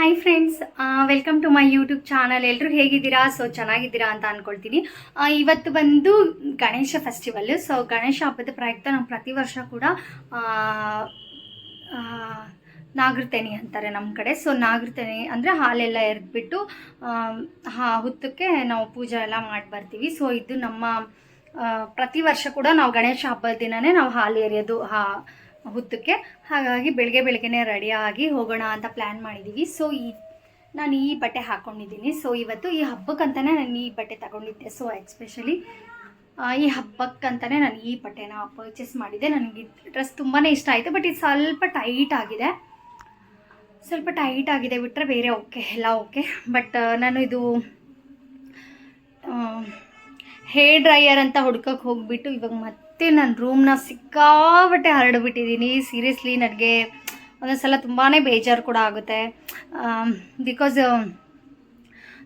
Hi friends, welcome to my YouTube channel. ಎಲ್ಲರೂ ಹೇಗಿದ್ದೀರಾ? So ಚೆನ್ನಾಗಿದ್ದೀರಾ ಅಂತ ಅಂದ್ಕೊಳ್ತೀನಿ. ಇವತ್ತು ಬಂದು ಗಣೇಶ ಫೆಸ್ಟಿವಲ್. ಸೊ ಗಣೇಶ ಹಬ್ಬದ ಪ್ರಯುಕ್ತ ನಾವು ಪ್ರತಿ ವರ್ಷ ಕೂಡ ನಾಗರತೇನಿ ಅಂತಾರೆ ನಮ್ಮ ಕಡೆ. ಸೊ ನಾಗರತೇನಿ ಅಂದರೆ ಹಾಲೆಲ್ಲ ಎರೆದ್ಬಿಟ್ಟು ಹುತ್ತಕ್ಕೆ ನಾವು ಪೂಜೆ ಎಲ್ಲ ಮಾಡಿ ಬರ್ತೀವಿ. ಸೊ ಇದು ನಮ್ಮ ಪ್ರತಿ ವರ್ಷ ಕೂಡ ನಾವು ಗಣೇಶ ಹಬ್ಬದ ದಿನವೇ ನಾವು ಹಾಲು ಎರೆಯೋದು ಹುತ್ತಕ್ಕೆ. ಹಾಗಾಗಿ ಬೆಳಗ್ಗೆನೇ ರೆಡಿಯಾಗಿ ಹೋಗೋಣ ಅಂತ ಪ್ಲ್ಯಾನ್ ಮಾಡಿದ್ದೀವಿ. ಸೊ ನಾನು ಈ ಬಟ್ಟೆ ಹಾಕ್ಕೊಂಡಿದ್ದೀನಿ. ಸೊ ಇವತ್ತು ಈ ಹಬ್ಬಕ್ಕಂತಲೇ ನಾನು ಈ ಬಟ್ಟೆ ತಗೊಂಡಿದ್ದೆ. ಸೊ ಎಸ್ಪೆಷಲಿ ಈ ಹಬ್ಬಕ್ಕಂತಲೇ ನಾನು ಈ ಬಟ್ಟೆನ ಪರ್ಚೇಸ್ ಮಾಡಿದ್ದೆ. ನನಗೆ ಡ್ರೆಸ್ ತುಂಬಾ ಇಷ್ಟ ಆಯಿತು. ಬಟ್ ಇದು ಸ್ವಲ್ಪ ಟೈಟ್ ಆಗಿದೆ ಬಿಟ್ಟರೆ ಬೇರೆ ಓಕೆ, ಎಲ್ಲ ಓಕೆ. ಬಟ್ ನಾನು ಇದು ಹೇರ್ ಡ್ರೈಯರ್ ಅಂತ ಹುಡ್ಕೋಕ್ಕೆ ಹೋಗಿಬಿಟ್ಟು ಇವಾಗ ಮತ್ತೆ ನನ್ನ ರೂಮ್ನ ಸಿಕ್ಕಾಬಟ್ಟೆ ಹರಡಿಬಿಟ್ಟಿದ್ದೀನಿ. ಸೀರಿಯಸ್ಲಿ ನನಗೆ ಒಂದೊಂದ್ಸಲ ತುಂಬಾ ಬೇಜಾರು ಕೂಡ ಆಗುತ್ತೆ. ಬಿಕಾಸ್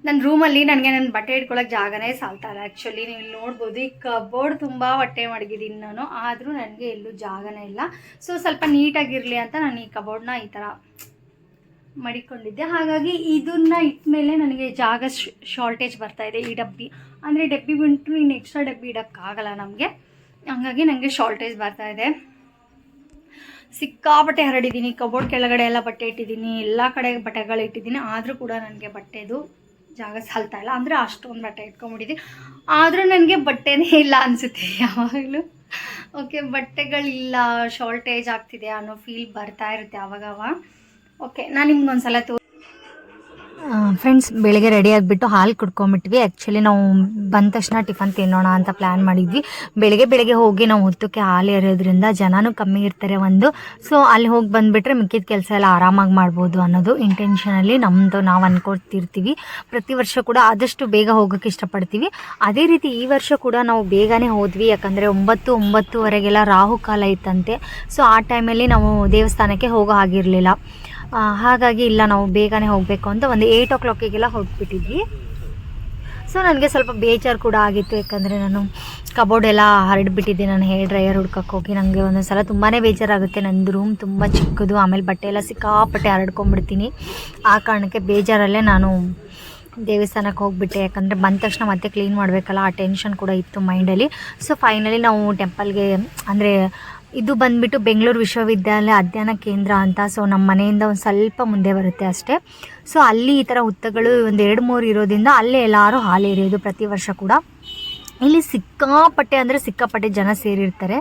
ನನ್ನ ರೂಮಲ್ಲಿ ನನಗೆ ನನ್ನ ಬಟ್ಟೆ ಇಟ್ಕೊಳ್ಳೋಕೆ ಜಾಗನೇ ಸಾಲ್ತಾ ಇಲ್ಲ. ಆ್ಯಕ್ಚುಲಿ ನೀವು ಇಲ್ಲಿ ನೋಡ್ಬೋದು, ಈ ಕಬೋರ್ಡ್ ತುಂಬ ಬಟ್ಟೆ ಮಡಗಿದ್ದೀನಿ ನಾನು, ಆದರೂ ನನಗೆ ಎಲ್ಲೂ ಜಾಗನೇ ಇಲ್ಲ. ಸೊ ಸ್ವಲ್ಪ ನೀಟಾಗಿರಲಿ ಅಂತ ನಾನು ಈ ಕಬೋರ್ಡ್ನ ಈ ಥರ ಮಡಿಕೊಂಡಿದ್ದೆ. ಹಾಗಾಗಿ ಇದನ್ನು ಇಟ್ಮೇಲೆ ನನಗೆ ಜಾಗ ಶಾರ್ಟೇಜ್ ಬರ್ತಾಯಿದೆ. ಈ ಡಬ್ಬಿ ಅಂದರೆ ಡಬ್ಬಿ ಬಿಟ್ಟರು ಇನ್ನು ಎಕ್ಸ್ಟ್ರಾ ಡಬ್ಬಿ ಇಡೋಕ್ಕಾಗಲ್ಲ ನಮಗೆ. ಹಂಗಾಗಿ ನನಗೆ ಶಾರ್ಟೇಜ್ ಬರ್ತಾಯಿದೆ. ಸಿಕ್ಕಾಬಟ್ಟೆ ಹರಡಿದ್ದೀನಿ. ಕಬೋರ್ಡ್ ಕೆಳಗಡೆ ಎಲ್ಲ ಬಟ್ಟೆ ಇಟ್ಟಿದ್ದೀನಿ, ಎಲ್ಲ ಕಡೆ ಬಟ್ಟೆಗಳು ಇಟ್ಟಿದ್ದೀನಿ. ಆದರೂ ಕೂಡ ನನಗೆ ಬಟ್ಟೆದು ಜಾಗ ಸಾಲ್ತಾ ಇಲ್ಲ. ಅಂದರೆ ಅಷ್ಟೊಂದು ಬಟ್ಟೆ ಇಟ್ಕೊಂಡ್ಬಿಟ್ಟಿದ್ದೀನಿ. ಆದರೂ ನನಗೆ ಬಟ್ಟೆನೇ ಇಲ್ಲ ಅನಿಸುತ್ತೆ ಯಾವಾಗಲೂ. ಓಕೆ, ಬಟ್ಟೆಗಳಿಲ್ಲ, ಶಾರ್ಟೇಜ್ ಆಗ್ತಿದೆ ಅನ್ನೋ ಫೀಲ್ ಬರ್ತಾ ಇರುತ್ತೆ ಆವಾಗವಾಗ. ಓಕೆ, ನಾನು ನಿಮ್ಗೊಂದ್ಸಲ ಫ್ರೆಂಡ್ಸ್, ಬೆಳಗ್ಗೆ ರೆಡಿ ಆಗಿಬಿಟ್ಟು ಹಾಲು ಕುಡ್ಕೊಂಬಿಟ್ವಿ. ಆ್ಯಕ್ಚುಲಿ ನಾವು ಬಂದ ತಕ್ಷಣ ಟಿಫನ್ ತಿನ್ನೋಣ ಅಂತ ಪ್ಲ್ಯಾನ್ ಮಾಡಿದ್ವಿ. ಬೆಳಗ್ಗೆ ಹೋಗಿ ನಾವು ಹೊತ್ತಕ್ಕೆ ಹಾಲು ಎರೆಯೋದ್ರಿಂದ ಜನನೂ ಕಮ್ಮಿ ಇರ್ತಾರೆ ಒಂದು. ಸೊ ಅಲ್ಲಿ ಹೋಗಿ ಬಂದುಬಿಟ್ರೆ ಮಿಕ್ಕಿದ ಕೆಲಸ ಎಲ್ಲ ಆರಾಮಾಗಿ ಮಾಡ್ಬೋದು ಅನ್ನೋದು ಇಂಟೆನ್ಷನಲ್ಲಿ ನಾವು ಅಂದ್ಕೊಳ್ತಿರ್ತೀವಿ. ಪ್ರತಿ ವರ್ಷ ಕೂಡ ಆದಷ್ಟು ಬೇಗ ಹೋಗೋಕ್ಕೆ ಇಷ್ಟಪಡ್ತೀವಿ. ಅದೇ ರೀತಿ ಈ ವರ್ಷ ಕೂಡ ನಾವು ಬೇಗನೆ ಹೋದ್ವಿ. ಯಾಕಂದರೆ 9-9:30 ರಾಹುಕಾಲ ಇತ್ತಂತೆ. ಸೊ ಆ ಟೈಮಲ್ಲಿ ನಾವು ದೇವಸ್ಥಾನಕ್ಕೆ ಹೋಗೋ ಹಾಗಿರಲಿಲ್ಲ. ಹಾಗಾಗಿ ಇಲ್ಲ, ನಾವು ಬೇಗನೆ ಹೋಗಬೇಕು ಅಂತ ಒಂದು 8 o'clock ಹೊರಟ್ಬಿಟ್ಟಿದ್ವಿ. ಸೊ ನನಗೆ ಸ್ವಲ್ಪ ಬೇಜಾರು ಕೂಡ ಆಗಿತ್ತು. ಯಾಕಂದರೆ ನಾನು ಕಬೋರ್ಡ್ ಎಲ್ಲ ಹರಡ್ಬಿಟ್ಟಿದ್ದೆ. ನಾನು ಹೇರ್ ಡ್ರೈಯರ್ ಹುಡ್ಕಕ್ಕೆ ಹೋಗಿ ನನಗೆ ಒಂದೊಂದು ಸಲ ತುಂಬಾ ಬೇಜಾರಾಗುತ್ತೆ. ನನ್ನದು ರೂಮ್ ತುಂಬ ಚಿಕ್ಕದು, ಆಮೇಲೆ ಬಟ್ಟೆ ಎಲ್ಲ ಸಿಕ್ಕಾಪಟ್ಟೆ ಹರಡ್ಕೊಂಡ್ಬಿಡ್ತೀನಿ. ಆ ಕಾರಣಕ್ಕೆ ಬೇಜಾರಲ್ಲೇ ನಾನು ದೇವಸ್ಥಾನಕ್ಕೆ ಹೋಗಿಬಿಟ್ಟೆ. ಯಾಕಂದರೆ ಬಂದ ತಕ್ಷಣ ಮತ್ತೆ ಕ್ಲೀನ್ ಮಾಡಬೇಕಲ್ಲ, ಆ ಟೆನ್ಷನ್ ಕೂಡ ಇತ್ತು ಮೈಂಡಲ್ಲಿ. ಸೊ ಫೈನಲಿ ನಾವು ಟೆಂಪಲ್ಗೆ, ಅಂದರೆ ಇದು ಬಂದುಬಿಟ್ಟು ಬೆಂಗಳೂರು ವಿಶ್ವವಿದ್ಯಾಲಯ ಅಧ್ಯಯನ ಕೇಂದ್ರ ಅಂತ. ಸೊ ನಮ್ಮ ಮನೆಯಿಂದ ಒಂದು ಸ್ವಲ್ಪ ಮುಂದೆ ಬರುತ್ತೆ ಅಷ್ಟೇ. ಸೊ ಅಲ್ಲಿ ಈ ಥರ ಹುತ್ತಗಳು ಒಂದು 2-3 ಇರೋದ್ರಿಂದ ಅಲ್ಲೇ ಎಲ್ಲರೂ ಹಾಲು ಎರೆಯೋದು ಪ್ರತಿ ವರ್ಷ ಕೂಡ. ಇಲ್ಲಿ ಸಿಕ್ಕಾಪಟ್ಟೆ ಜನ ಸೇರಿರ್ತಾರೆ.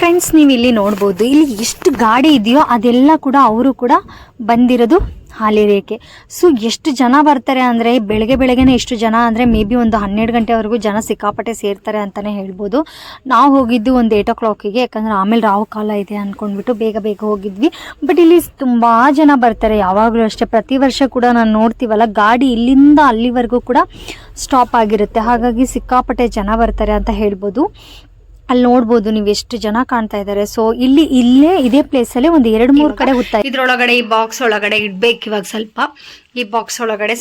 ಫ್ರೆಂಡ್ಸ್, ನೀವು ಇಲ್ಲಿ ನೋಡ್ಬೋದು, ಇಲ್ಲಿ ಎಷ್ಟು ಗಾಡಿ ಇದೆಯೋ ಅದೆಲ್ಲ ಕೂಡ ಅವರು ಕೂಡ ಬಂದಿರೋದು ಹಾಲೇರಿಯಕ್ಕೆ. ಸೊ ಎಷ್ಟು ಜನ ಬರ್ತಾರೆ ಅಂದರೆ ಬೆಳಗ್ಗೆನೇ ಎಷ್ಟು ಜನ ಅಂದರೆ ಮೇ ಬಿ ಒಂದು 12 ಗಂಟೆವರೆಗೂ ಜನ ಸಿಕ್ಕಾಪಟ್ಟೆ ಸೇರ್ತಾರೆ ಅಂತಲೇ ಹೇಳ್ಬೋದು. ನಾವು ಹೋಗಿದ್ದು ಒಂದು 8 o'clock-ಗೆ, ಯಾಕಂದರೆ ಆಮೇಲೆ ರಾಹು ಕಾಲ ಇದೆ ಅಂದ್ಕೊಂಡ್ಬಿಟ್ಟು ಬೇಗ ಹೋಗಿದ್ವಿ. ಬಟ್ ಇಲ್ಲಿ ತುಂಬ ಜನ ಬರ್ತಾರೆ ಯಾವಾಗಲೂ ಅಷ್ಟೇ. ಪ್ರತಿ ವರ್ಷ ಕೂಡ ನಾನು ನೋಡ್ತೀವಲ್ಲ, ಗಾಡಿ ಇಲ್ಲಿಂದ ಅಲ್ಲಿವರೆಗೂ ಕೂಡ ಸ್ಟಾಪ್ ಆಗಿರುತ್ತೆ. ಹಾಗಾಗಿ ಸಿಕ್ಕಾಪಟ್ಟೆ ಜನ ಬರ್ತಾರೆ ಅಂತ ಹೇಳ್ಬೋದು. ಅಲ್ಲಿ ನೋಡ್ಬೋದು ನೀವು ಎಷ್ಟು ಜನ ಕಾಣ್ತಾ ಇದ್ದಾರೆ. ಸೊ ಇಲ್ಲೇ ಇದೇ ಪ್ಲೇಸಲ್ಲಿ ಒಂದು 2-3 ಕಡೆ ಗೊತ್ತಾ. ಇದ್ರೊಳಗಡೆ ಈ ಬಾಕ್ಸ್ ಒಳಗಡೆ ಇಡ್ಬೇಕು ಇವಾಗ ಸ್ವಲ್ಪ. ಈ ಬಾಕ್ಸ್ ಒಳಗಡೆ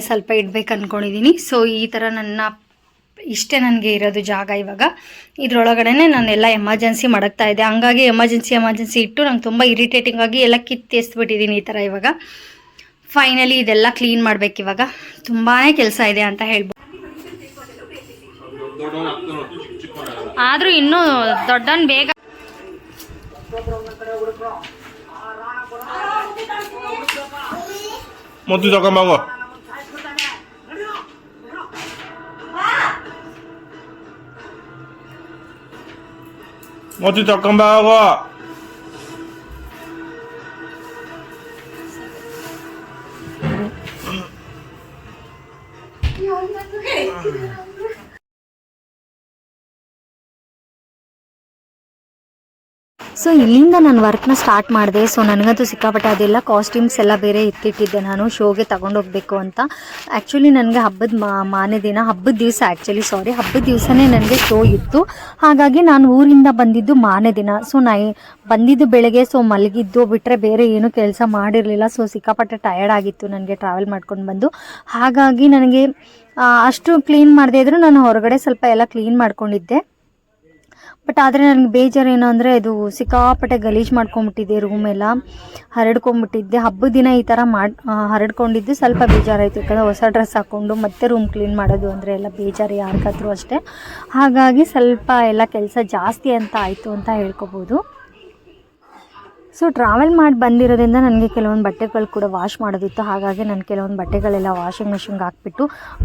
ಸ್ವಲ್ಪ ಇಡ್ಬೇಕು ಅಂದ್ಕೊಂಡಿದ್ದೀನಿ. ಸೊ ಈ ಥರ ಇಷ್ಟೇ ನನಗೆ ಇರೋದು ಜಾಗ ಇವಾಗ. ಇದ್ರೊಳಗಡೆನೆ ನಾನೆಲ್ಲ ಎಮರ್ಜೆನ್ಸಿ ಮಡಗ್ತಾ ಇದ್ದೆ. ಹಂಗಾಗಿ ಎಮರ್ಜೆನ್ಸಿ ಇಟ್ಟು ನಂಗೆ ತುಂಬ ಇರಿಟೇಟಿಂಗ್ ಆಗಿ ಎಲ್ಲ ಕಿತ್ತೆಸ್ಬಿಟ್ಟಿದ್ದೀನಿ ಈ ಥರ. ಇವಾಗ ಫೈನಲಿ ಇದೆಲ್ಲ ಕ್ಲೀನ್ ಮಾಡ್ಬೇಕು. ಇವಾಗ ತುಂಬಾ ಕೆಲಸ ಇದೆ ಅಂತ ಹೇಳ್ಬೋದು. ಆದರೂ ಇನ್ನೂ ದೊಡ್ಡನ್ ಬೇಗ ಸೊ ಇಲ್ಲಿಂದ ನಾನು ವರ್ಕ್ನ ಸ್ಟಾರ್ಟ್ ಮಾಡಿದೆ. ಸೊ ನನಗಂತೂ ಸಿಕ್ಕಾಪಟ್ಟೆ ಅದೆಲ್ಲ ಕಾಸ್ಟ್ಯೂಮ್ಸ್ ಎಲ್ಲ ಬೇರೆ ಇಟ್ಟಿದ್ದೆ ನಾನು ಶೋಗೆ ತಗೊಂಡೋಗ್ಬೇಕು ಅಂತ. ಆ್ಯಕ್ಚುಲಿ ನನಗೆ ಹಬ್ಬದ ದಿವಸನೇ ನನಗೆ ಶೋ ಇತ್ತು. ಹಾಗಾಗಿ ನಾನು ಊರಿಂದ ಬಂದಿದ್ದು ಮಾರನೇ ದಿನ. ಸೊ ಬಂದಿದ್ದು ಬೆಳಗ್ಗೆ. ಸೊ ಮಲಗಿದ್ದು ಬಿಟ್ಟರೆ ಬೇರೆ ಏನೂ ಕೆಲಸ ಮಾಡಿರಲಿಲ್ಲ. ಸೊ ಸಿಕ್ಕಾಪಟ್ಟೆ ಟಯರ್ಡ್ ಆಗಿತ್ತು ನನಗೆ ಟ್ರಾವೆಲ್ ಮಾಡ್ಕೊಂಡು ಬಂದು. ಹಾಗಾಗಿ ನನಗೆ ಅಷ್ಟು ಕ್ಲೀನ್ ಮಾಡದೇ ಇದ್ದರೂ ನಾನು ಹೊರಗಡೆ ಸ್ವಲ್ಪ ಎಲ್ಲ ಕ್ಲೀನ್ ಮಾಡ್ಕೊಂಡಿದ್ದೆ. ಬಟ್ ಆದರೆ ನನಗೆ ಬೇಜಾರು ಏನು ಅಂದರೆ ಇದು ಸಿಕ್ಕಾಪಟ್ಟೆ ಗಲೀಜು ಮಾಡ್ಕೊಂಬಿಟ್ಟಿದ್ದೆ. ರೂಮ್ ಎಲ್ಲ ಹರಡ್ಕೊಂಬಿಟ್ಟಿದ್ದೆ. ಹಬ್ಬದ ದಿನ ಈ ಥರ ಹರಡ್ಕೊಂಡಿದ್ದು ಸ್ವಲ್ಪ ಬೇಜಾರಾಯಿತು. ಯಾಕಂದರೆ ಹೊಸ ಡ್ರೆಸ್ ಹಾಕ್ಕೊಂಡು ಮತ್ತೆ ರೂಮ್ ಕ್ಲೀನ್ ಮಾಡೋದು ಅಂದರೆ ಎಲ್ಲ ಬೇಜಾರು ಯಾರಿಗಾದ್ರೂ ಅಷ್ಟೇ. ಹಾಗಾಗಿ ಸ್ವಲ್ಪ ಎಲ್ಲ ಕೆಲಸ ಜಾಸ್ತಿ ಅಂತ ಆಯಿತು ಅಂತ ಹೇಳ್ಕೊಬೋದು. ಸೊ ಟ್ರಾವೆಲ್ ಮಾಡಿ ಬಂದಿರೋದ್ರಿಂದ ನನಗೆ ಕೆಲವೊಂದು ಬಟ್ಟೆಗಳು ಕೂಡ ವಾಶ್ ಮಾಡೋದಿತ್ತು. ಹಾಗಾಗಿ ನಾನು ಕೆಲವೊಂದು ಬಟ್ಟೆಗಳೆಲ್ಲ ವಾಷಿಂಗ್ ಮಿಷಿನ್ಗೆ ಹಾಕ್ಬಿಟ್ಟು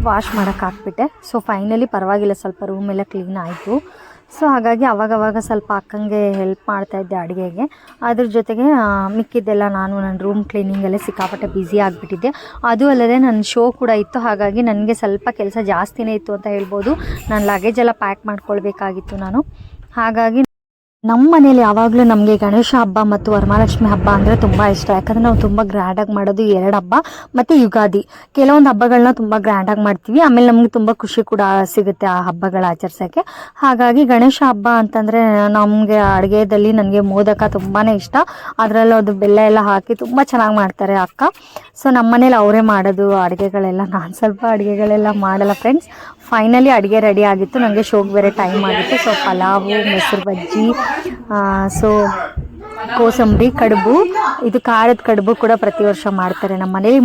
ವಾಶ್ ಮಾಡೋಕ್ಕೆ ಹಾಕ್ಬಿಟ್ಟೆ. ಸೊ ಫೈನಲಿ ಪರವಾಗಿಲ್ಲ, ಸ್ವಲ್ಪ ರೂಮ್ ಎಲ್ಲ ಕ್ಲೀನ್ ಆಯಿತು. ಸೊ ಹಾಗಾಗಿ ಅವಾಗವಾಗ ಸ್ವಲ್ಪ ಅಕ್ಕಂಗೆ ಹೆಲ್ಪ್ ಮಾಡ್ತಾಯಿದ್ದೆ ಅಡುಗೆಗೆ. ಅದ್ರ ಜೊತೆಗೆ ಮಿಕ್ಕಿದ್ದೆಲ್ಲ ನನ್ನ ರೂಮ್ ಕ್ಲೀನಿಂಗಲ್ಲೇ ಸಿಕ್ಕಾಪಟ್ಟೆ ಬ್ಯುಸಿ ಆಗಿಬಿಟ್ಟಿದ್ದೆ. ಅದು ಅಲ್ಲದೆ ನನ್ನ ಶೋ ಕೂಡ ಇತ್ತು. ಹಾಗಾಗಿ ನನಗೆ ಸ್ವಲ್ಪ ಕೆಲಸ ಜಾಸ್ತಿನೇ ಇತ್ತು ಅಂತ ಹೇಳ್ಬೋದು. ನಾನು ಲಗೇಜ್ ಎಲ್ಲ ಪ್ಯಾಕ್ ಮಾಡ್ಕೊಳ್ಬೇಕಾಗಿತ್ತು ನಾನು. ಹಾಗಾಗಿ ನಮ್ಮ ಮನೇಲಿ ಯಾವಾಗಲೂ ನಮಗೆ ಗಣೇಶ ಹಬ್ಬ ಮತ್ತು ವರಮಹಾಲಕ್ಷ್ಮಿ ಹಬ್ಬ ಅಂದರೆ ತುಂಬ ಇಷ್ಟ. ಯಾಕಂದರೆ ನಾವು ತುಂಬ ಗ್ರ್ಯಾಂಡಾಗಿ ಮಾಡೋದು 2 ಹಬ್ಬ ಮತ್ತು ಯುಗಾದಿ. ಕೆಲವೊಂದು ಹಬ್ಬಗಳನ್ನ ತುಂಬ ಗ್ರ್ಯಾಂಡಾಗಿ ಮಾಡ್ತೀವಿ. ಆಮೇಲೆ ನಮಗೆ ತುಂಬ ಖುಷಿ ಕೂಡ ಸಿಗುತ್ತೆ ಆ ಹಬ್ಬಗಳ ಆಚರಿಸೋಕ್ಕೆ. ಹಾಗಾಗಿ ಗಣೇಶ ಹಬ್ಬ ಅಂತಂದರೆ ನಮಗೆ ಅಡುಗೆದಲ್ಲಿ ನನಗೆ ಮೋದಕ ತುಂಬಾ ಇಷ್ಟ. ಅದರಲ್ಲೂ ಅದು ಬೆಲ್ಲ ಎಲ್ಲ ಹಾಕಿ ತುಂಬ ಚೆನ್ನಾಗಿ ಮಾಡ್ತಾರೆ ಅಕ್ಕ. ಸೊ ನಮ್ಮ ಮನೇಲಿ ಅವರೇ ಮಾಡೋದು ಅಡುಗೆಗಳೆಲ್ಲ. ನಾನು ಸ್ವಲ್ಪ ಅಡುಗೆಗಳೆಲ್ಲ ಮಾಡಲ್ಲ ಫ್ರೆಂಡ್ಸ್. ಫೈನಲಿ ಅಡುಗೆ ರೆಡಿ ಆಗಿತ್ತು. ನನಗೆ ಶೋಗೆ ಬೇರೆ ಟೈಮ್ ಆಗಿತ್ತು. ಸೊ ಪಲಾವು, ಮೊಸರು ಬಜ್ಜಿ, ಸೊ ಕೋಸಂಬರಿ, ಕಡುಬು, ಇದು ಖಾರದ ಕಡುಬು ಕೂಡ ಪ್ರತಿ ವರ್ಷ ಮಾಡ್ತಾರೆ ನಮ್ಮ ಮನೇಲಿ.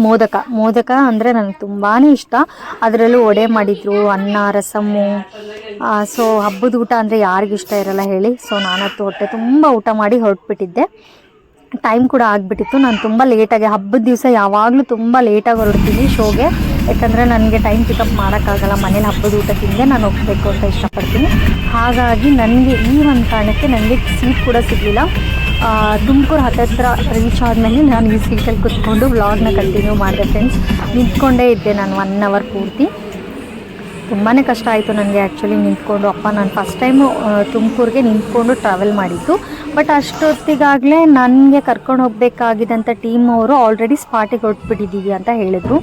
ಮೋದಕ ಅಂದರೆ ನನಗೆ ತುಂಬಾ ಇಷ್ಟ. ಅದರಲ್ಲೂ ವಡೆ ಮಾಡಿದ್ರು, ಅನ್ನ, ರಸಮ್ಮು. ಸೊ ಹಬ್ಬದ ಊಟ ಅಂದರೆ ಯಾರಿಗಿಷ್ಟ ಇರಲ್ಲ ಹೇಳಿ. ಸೊ ನಾನಂತೂ ಹೊಟ್ಟೆ ತುಂಬ ಊಟ ಮಾಡಿ ಹೊರಟ್ಬಿಟ್ಟಿದ್ದೆ. ಟೈಮ್ ಕೂಡ ಆಗಿಬಿಟ್ಟಿತ್ತು. ನಾನು ತುಂಬ ಲೇಟಾಗಿ, ಹಬ್ಬದ ದಿವಸ ಯಾವಾಗಲೂ ತುಂಬ ಲೇಟಾಗಿ ಹೊರಡ್ತೀನಿ ಶೋಗೆ. ಯಾಕಂದರೆ ನನಗೆ ಟೈಮ್ ಪಿಕಪ್ ಮಾಡೋಕ್ಕಾಗಲ್ಲ. ಮನೇಲಿ ಹಬ್ಬದ ಊಟ ತಿಂದೆ ನಾನು ಹೋಗಬೇಕು ಅಂತ ಇಷ್ಟಪಡ್ತೀನಿ. ಹಾಗಾಗಿ ನನಗೆ ಈ ಒಂದು ಕಾರಣಕ್ಕೆ ನನಗೆ ಸೀಟ್ ಕೂಡ ಸಿಗಲಿಲ್ಲ. ತುಮಕೂರು ಹತ್ತಿರ ರೀಚ್ ಆದಮೇಲೆ ನಾನು ಈ ಸೀಟಲ್ಲಿ ಕುತ್ಕೊಂಡು ವ್ಲಾಗ್ನ ಕಂಟಿನ್ಯೂ ಮಾಡಿದೆ ಫ್ರೆಂಡ್ಸ್. ನಿಂತ್ಕೊಂಡೇ ಇದ್ದೆ ನಾನು 1 hour ಪೂರ್ತಿ. ತುಂಬಾ ಕಷ್ಟ ಆಯಿತು ನನಗೆ ಆ್ಯಕ್ಚುಲಿ ನಿಂತ್ಕೊಂಡು. ನಾನು ಫಸ್ಟ್ ಟೈಮು ತುಮಕೂರಿಗೆ ನಿಂತ್ಕೊಂಡು ಟ್ರಾವೆಲ್ ಮಾಡಿದ್ದು. ಬಟ್ ಅಷ್ಟೊತ್ತಿಗಾಗಲೇ ನನಗೆ ಕರ್ಕೊಂಡು ಹೋಗಬೇಕಾಗಿದ್ದಂಥ ಟೀಮ್ ಅವರು ಆಲ್ರೆಡಿ ಸ್ಪಾಟಿಗೆ ಹೊರಟ್ಬಿಟ್ಟಿದ್ದೀವಿ ಅಂತ ಹೇಳಿದ್ರು.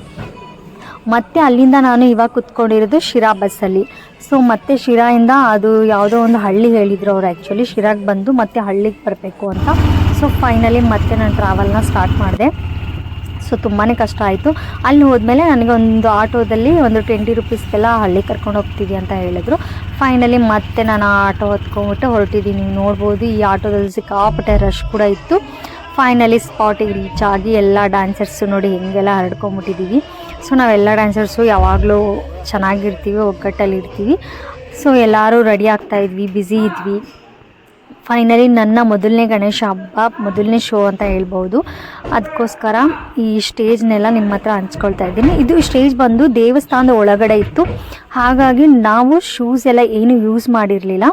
ಮತ್ತು ಅಲ್ಲಿಂದ ನಾನು ಇವಾಗ ಕುತ್ಕೊಂಡಿರೋದು ಶಿರಾ ಬಸ್ಸಲ್ಲಿ. ಸೊ ಮತ್ತೆ ಶಿರಾಯಿಂದ ಅದು ಯಾವುದೋ ಒಂದು ಹಳ್ಳಿ ಹೇಳಿದರು ಅವರು. ಆ್ಯಕ್ಚುಲಿ ಶಿರಾಗೆ ಬಂದು ಮತ್ತೆ ಹಳ್ಳಿಗೆ ಬರಬೇಕು ಅಂತ. ಸೊ ಫೈನಲಿ ಮತ್ತೆ ನಾನು ಟ್ರಾವೆಲ್ನ ಸ್ಟಾರ್ಟ್ ಮಾಡಿದೆ. ಸೊ ತುಂಬಾ ಕಷ್ಟ ಆಯಿತು. ಅಲ್ಲಿ ಹೋದ್ಮೇಲೆ ನನಗೆ ಒಂದು ಆಟೋದಲ್ಲಿ ಒಂದು 20 ರೂಪೀಸ್ಗೆಲ್ಲ ಹಳ್ಳಿ ಕರ್ಕೊಂಡು ಹೋಗ್ತೀವಿ ಅಂತ ಹೇಳಿದ್ರು. ಫೈನಲಿ ಮತ್ತೆ ನಾನು ಆ ಆಟೋ ಹೊತ್ಕೊಂಡ್ಬಿಟ್ಟು ಹೊರಟಿದ್ದೀನಿ. ನೀವು ನೋಡ್ಬೋದು ಈ ಆಟೋದಲ್ಲಿ ಸಿಕ್ಕಾಪಟ್ಟೆ ರಶ್ ಕೂಡ ಇತ್ತು. ಫೈನಲಿ ಸ್ಪಾಟಿಗೆ ರೀಚ್ ಆಗಿ ಎಲ್ಲ ಡ್ಯಾನ್ಸರ್ಸು ನೋಡಿ ಹೆಂಗೆಲ್ಲ ಹರಡ್ಕೊಂಬಿಟ್ಟಿದ್ದೀವಿ. ಸೊ ನಾವೆಲ್ಲ ಡ್ಯಾನ್ಸರ್ಸು ಯಾವಾಗಲೂ ಚೆನ್ನಾಗಿರ್ತೀವಿ, ಒಗ್ಗಟ್ಟಲ್ಲಿ ಇರ್ತೀವಿ. ಸೊ ಎಲ್ಲರೂ ರೆಡಿ ಆಗ್ತಾಯಿದ್ವಿ, ಬ್ಯುಸಿ ಇದ್ವಿ. ಫೈನಲಿ ನನ್ನ ಮೊದಲನೇ ಗಣೇಶ ಹಬ್ಬ, ಮೊದಲನೇ ಶೋ ಅಂತ ಹೇಳ್ಬೋದು. ಅದಕ್ಕೋಸ್ಕರ ಈ ಸ್ಟೇಜ್ನೆಲ್ಲ ನಿಮ್ಮ ಹತ್ರ ಹಂಚ್ಕೊಳ್ತಾ ಇದ್ದೀನಿ. ಇದು ಸ್ಟೇಜ್ ಬಂದು ದೇವಸ್ಥಾನದ ಒಳಗಡೆ ಇತ್ತು, ಹಾಗಾಗಿ ನಾವು ಶೂಸ್ ಎಲ್ಲ ಏನು ಯೂಸ್ ಮಾಡಿರಲಿಲ್ಲ.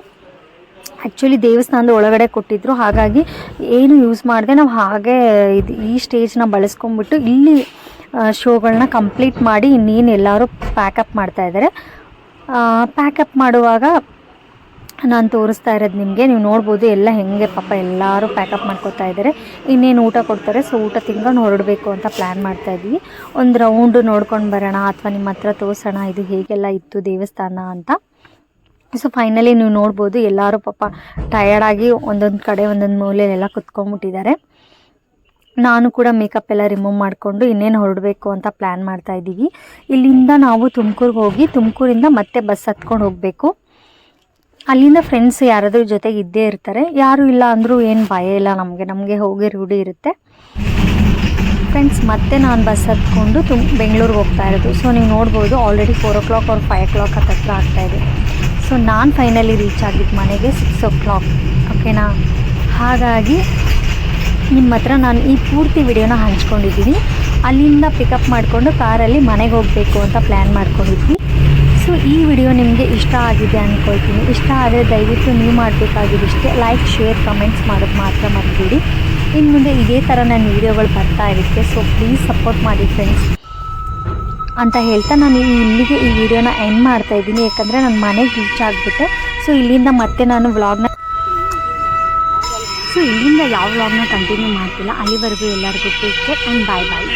ಆ್ಯಕ್ಚುಲಿ ದೇವಸ್ಥಾನದ ಒಳಗಡೆ ಕೊಟ್ಟಿದ್ದರು, ಹಾಗಾಗಿ ಏನು ಯೂಸ್ ಮಾಡಿದೆ ನಾವು ಹಾಗೆ ಈ ಸ್ಟೇಜ್ನ ಬಳಸ್ಕೊಂಡ್ಬಿಟ್ಟು ಇಲ್ಲಿ ಶೋಗಳನ್ನ ಕಂಪ್ಲೀಟ್ ಮಾಡಿ ಇನ್ನೇನು ಎಲ್ಲರೂ ಪ್ಯಾಕಪ್ ಮಾಡ್ತಾಯಿದ್ದಾರೆ. ಪ್ಯಾಕಪ್ ಮಾಡುವಾಗ ನಾನು ತೋರಿಸ್ತಾ ಇರೋದು ನಿಮಗೆ, ನೀವು ನೋಡ್ಬೋದು ಎಲ್ಲ ಹೆಂಗೆ ಪಾಪ ಎಲ್ಲರೂ ಪ್ಯಾಕಪ್ ಮಾಡ್ಕೊತಾ ಇದ್ದಾರೆ. ಇನ್ನೇನು ಊಟ ಕೊಡ್ತಾರೆ, ಸೊ ಊಟ ತಿನ್ಕೊಂಡು ಹೊರಡಬೇಕು ಅಂತ ಪ್ಲ್ಯಾನ್ ಮಾಡ್ತಾಯಿದ್ವಿ. ಒಂದು ರೌಂಡು ನೋಡ್ಕೊಂಡು ಬರೋಣ ಅಥವಾ ನಿಮ್ಮ ಹತ್ರ ತೋರಿಸೋಣ ಇದು ಹೇಗೆಲ್ಲ ಇತ್ತು ದೇವಸ್ಥಾನ ಅಂತ. ಸೊ ಫೈನಲಿ ನೀವು ನೋಡ್ಬೋದು ಎಲ್ಲರೂ ಪಾಪ ಟಯರ್ಡಾಗಿ ಒಂದೊಂದು ಕಡೆ ಒಂದೊಂದು ಮೂಲೆಯಲ್ಲೆಲ್ಲ ಕುತ್ಕೊಂಡ್ಬಿಟ್ಟಿದ್ದಾರೆ. ನಾನು ಕೂಡ ಮೇಕಪ್ ಎಲ್ಲ ರಿಮೂವ್ ಮಾಡಿಕೊಂಡು ಇನ್ನೇನು ಹೊರಡಬೇಕು ಅಂತ ಪ್ಲ್ಯಾನ್ ಮಾಡ್ತಾಯಿದ್ದೀವಿ. ಇಲ್ಲಿಂದ ನಾವು ತುಮಕೂರಿಗೆ ಹೋಗಿ ತುಮಕೂರಿಂದ ಮತ್ತೆ ಬಸ್ ಹತ್ಕೊಂಡು ಹೋಗಬೇಕು. ಅಲ್ಲಿಂದ ಫ್ರೆಂಡ್ಸ್ ಯಾರಾದರೂ ಜೊತೆಗೆ ಇದ್ದೇ ಇರ್ತಾರೆ, ಯಾರು ಇಲ್ಲ ಅಂದರೂ ಏನು ಭಯ ಇಲ್ಲ, ನಮಗೆ ಹೋಗಿ ರೂಢಿ ಇರುತ್ತೆ. ಫ್ರೆಂಡ್ಸ್ ಮತ್ತೆ ನಾನು ಬಸ್ ಹತ್ಕೊಂಡು ಬೆಂಗಳೂರಿಗೆ ಹೋಗ್ತಾ ಇರೋದು. ಸೊ ನೀವು ನೋಡ್ಬೋದು ಆಲ್ರೆಡಿ 4 o'clock or 5 o'clock ಹತ್ತಿರ ಆಗ್ತಾಯಿದೆ. ಸೊ ನಾನು ಫೈನಲಿ ರೀಚ್ ಆಗಿದ್ದು ಮನೆಗೆ 6 o'clock, ಓಕೆನಾ. ಹಾಗಾಗಿ ನಿಮ್ಮ ಹತ್ರ ನಾನು ಈ ಪೂರ್ತಿ ವಿಡಿಯೋನ ಹಂಚ್ಕೊಂಡಿದ್ದೀನಿ. ಅಲ್ಲಿಂದ ಪಿಕಪ್ ಮಾಡಿಕೊಂಡು ಕಾರಲ್ಲಿ ಮನೆಗೆ ಹೋಗಬೇಕು ಅಂತ ಪ್ಲ್ಯಾನ್ ಮಾಡ್ಕೊಂಡಿದ್ವಿ. ಸೊ ಈ ವಿಡಿಯೋ ನಿಮಗೆ ಇಷ್ಟ ಆಗಿದೆ ಅಂದ್ಕೊಳ್ತೀನಿ. ಇಷ್ಟ ಆದರೆ ದಯವಿಟ್ಟು ನೀವು ಮಾಡಬೇಕಾಗಿದ್ದಷ್ಟೇ ಲೈಕ್, ಶೇರ್, ಕಮೆಂಟ್ಸ್ ಮಾಡೋದು ಮಾತ್ರ ಮರಿಬೇಡಿ. ಇನ್ನು ಮುಂದೆ ಇದೇ ಥರ ನನ್ನ ವೀಡಿಯೋಗಳು ಬರ್ತಾ ಇರುತ್ತೆ. ಸೊ ಪ್ಲೀಸ್ ಸಪೋರ್ಟ್ ಮಾಡಿ ಫ್ರೆಂಡ್ಸ್ ಅಂತ ಹೇಳ್ತಾ ನಾನು ಇಲ್ಲಿಗೆ ಈ ವಿಡಿಯೋನ ಎಂಡ್ ಮಾಡ್ತಾಯಿದ್ದೀನಿ, ಯಾಕಂದರೆ ನಾನು ಮನೆಗೆ ರೀಚ್ ಆಗಿಬಿಟ್ಟೆ. ಸೊ ಇಲ್ಲಿಂದ ಮತ್ತೆ ನಾನು ಇಲ್ಲಿಂದ ಯಾವ ವ್ಲಾಗ್ನ ಕಂಟಿನ್ಯೂ ಮಾಡ್ತಿಲ್ಲ. ಅಲ್ಲಿವರೆಗೂ ಎಲ್ಲರಿಗೂ take care and bye bye.